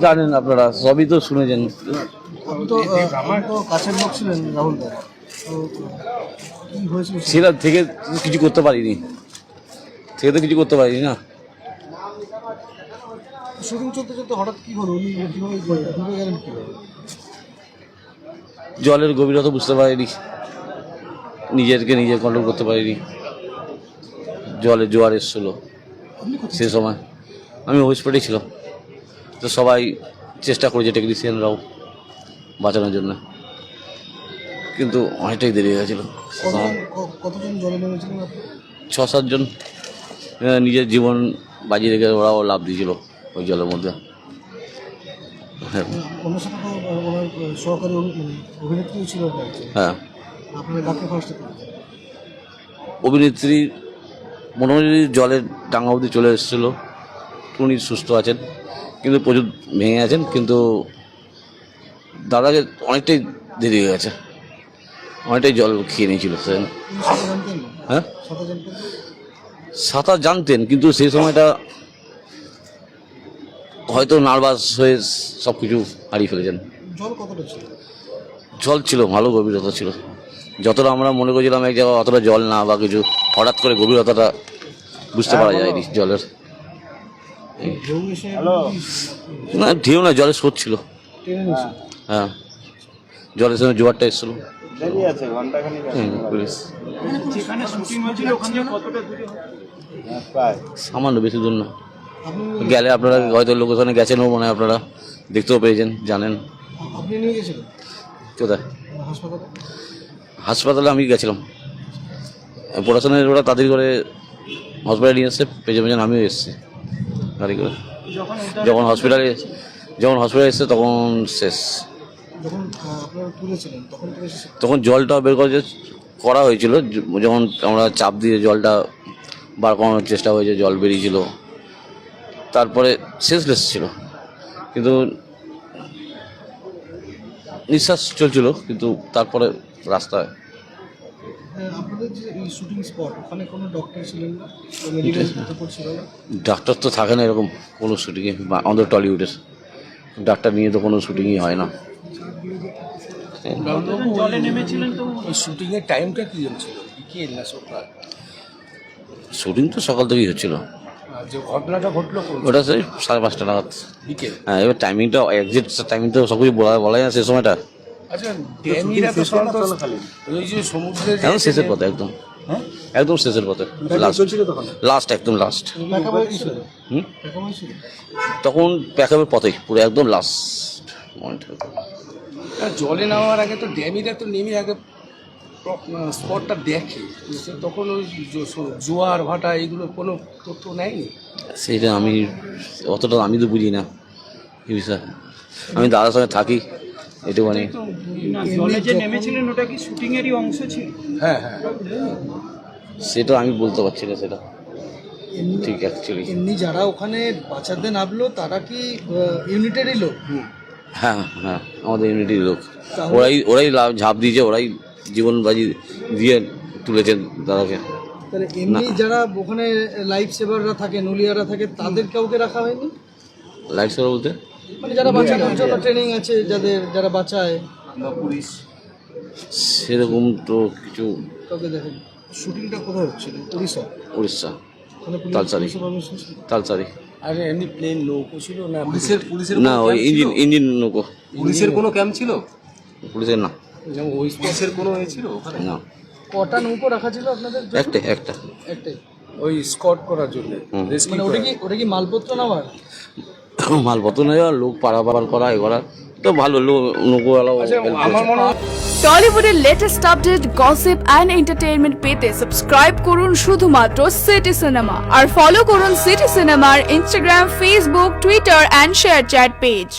জানেন আপনারা, সবই তো শুনেছেন। কাছের লোক ছিলেন রাহুল দা, কি হয়েছিল সেটা থেকে কিছু করতে পারিনি, কিছু করতে পারিনি না। শুটিং চলতে চলতে হঠাৎ কি হলো, উনি কিভাবে ডুবে গেলেন কিভাবে? জলের গভীরতা বুঝতে পারিনি, নিজে কন্ট্রোল করতে পারিনি। জলে জোয়ার এসেছিল সে সময়, আমি হসপিটালে ছিলাম। তো সবাই চেষ্টা করেছে, টেকনিশিয়ানরাও বাঁচানোর জন্য, কিন্তু অনেকটাই দেরি হয়ে গেছিলো। কতজন জলে নেমেছিলেন আপনি? 6-7 জন নিজের জীবন বাজি রেখে ওরাও লাভ দিয়েছিল ওই জলের মধ্যে। ওনার সাথে তো ওনার সহকারী অভিনেত্রী ছিল। হ্যাঁ, আপনার কাকে ফার্স্টে অভিনেত্রী মোটামুটি জলের ডাঙ্গা অবধি চলে এসেছিলো, উনি সুস্থ আছেন, কিন্তু প্রচুর ভেঙে আছেন। কিন্তু দাদাকে অনেকটাই দেরি হয়ে গেছে, অনেকটাই জল খেয়ে নিয়েছিল স্যার। হ্যাঁ, সাঁতার জানতেন, কিন্তু সেই সময়টা হয়তো নার্ভাস হয়ে সব কিছু হারিয়ে ফেলেছেন। জল কতটা ছিল? জল ছিল, ভালো গভীরতা ছিল। যতটা আমরা মনে করছিলাম এক জায়গায় অতটা জল না বা কিছু, হঠাৎ করে গভীরতাটা বুঝতে পারা যায়নি জলের। না ঢেউ না, জলের স্রোত ছিল। হ্যাঁ, জলের সঙ্গে জোয়ারটা এসেছিল। সামান্য, বেশি দূর না। গেলে আপনারা হয়তো লোকেশনে গেছেনও মনে হয়, আপনারা দেখতেও পেয়েছেন, জানেন। কোথায়? হাসপাতালে আমি গেছিলাম, পড়াশোনার ওরা তাড়াতাড়ি করে হসপিটালে নিয়ে এসছে, পেছনে পেছনে আমিও এসেছি গাড়ি করে। যখন হসপিটালে এসছে তখন শেষ। তখন জলটা বের করা হয়েছিল, যখন আমরা চাপ দিয়ে জলটা বার করানোর চেষ্টা হয়েছে, জল বেরিয়েছিল। তারপরে সেন্সলেস ছিল, কিন্তু নিঃশ্বাস চলছিল, কিন্তু তারপরে রাস্তায়। ডাক্তার তো থাকে না এরকম কোনো শুটিংয়ে, আমাদের টলিউডের ডাক্তার নিয়ে তো কোনো শুটিংই হয় না। শুটিং তো সকাল থেকেই হচ্ছিল, ঘটনাটা ঘটলো ওটা সেই 5:30 নাগাদ। হ্যাঁ, এবার টাইমিংটা এক্সাক্ট টাইমিং তো সব কিছু বলা যায় না সেই সময়টা। এখন শেষের পথে, একদম শেষের পথে, লাস্ট একদম লাস্ট। তখন প্যাকআপের পথে পুরো একদম লাস্ট পয়েন্ট। জলে নামার আগে তো ড্যামিরা তো নেমে আগে স্পটটা দেখে, তখন ওই জোয়ার ভাটা এগুলো কোনো তথ্য নেয়নি। সেইটা আমি অতটা আমি তো বুঝি না এই বিষয়ে, আমি দাদার সঙ্গে থাকি এটুখানি। হ্যাঁ, সেটা আমি বলতে পারছি না, সেটা ঠিক অ্যাকচুয়ালি। এমনি যারা ওখানে বাঁচাতে নামলো তারা কি ইউনিটেরই লোক? হ্যাঁ, আমাদের ইউনিটির লোক। ওরাই ঝাঁপ দিয়েছে, ওরাই জীবন বাজি দিয়ে তুলেছেন দাদাকে। তাহলে এমনি যারা ওখানে লাইফ সেভাররা থাকে, নুলিয়ারা থাকে, তাদের কাউকে রাখা হয়নি? লাইফ সেভার বলতে মানে যারা বাঁচানোর জন্য ট্রেনিং আছে, যারা বাঁচায়, সেরকম তো কিছু কাউকে দেখেন। শুটিংটা কোথায় হচ্ছিল? উড়িষ্যা, তালসারি। আরে এমনি প্লেন নৌকো ছিল না? পুলিশের না, ওই ইঞ্জিন নৌকো। পুলিশের কোনো ক্যাম্প ছিল? পুলিশের না। ওই পুলিশের কোনো হয়েছিল ওখানে না। কটা নৌকো রাখা ছিল আপনাদের? একটাই, ওই স্কট করার জন্য। মানে ওটা কি মালপত্র নেওয়ার? মালপত্র নেওয়া, লোক পারাপার করা, এ করা তো ভালো নৌকোওয়ালাও। আমার মনে হয় টলিউডের latest update, gossip and entertainment পেতে সাবস্ক্রাইব করুন শুধুমাত্র সিটি সিনেমা, আর ফলো করুন সিটি সিনেমার Instagram, Facebook, Twitter and share chat page.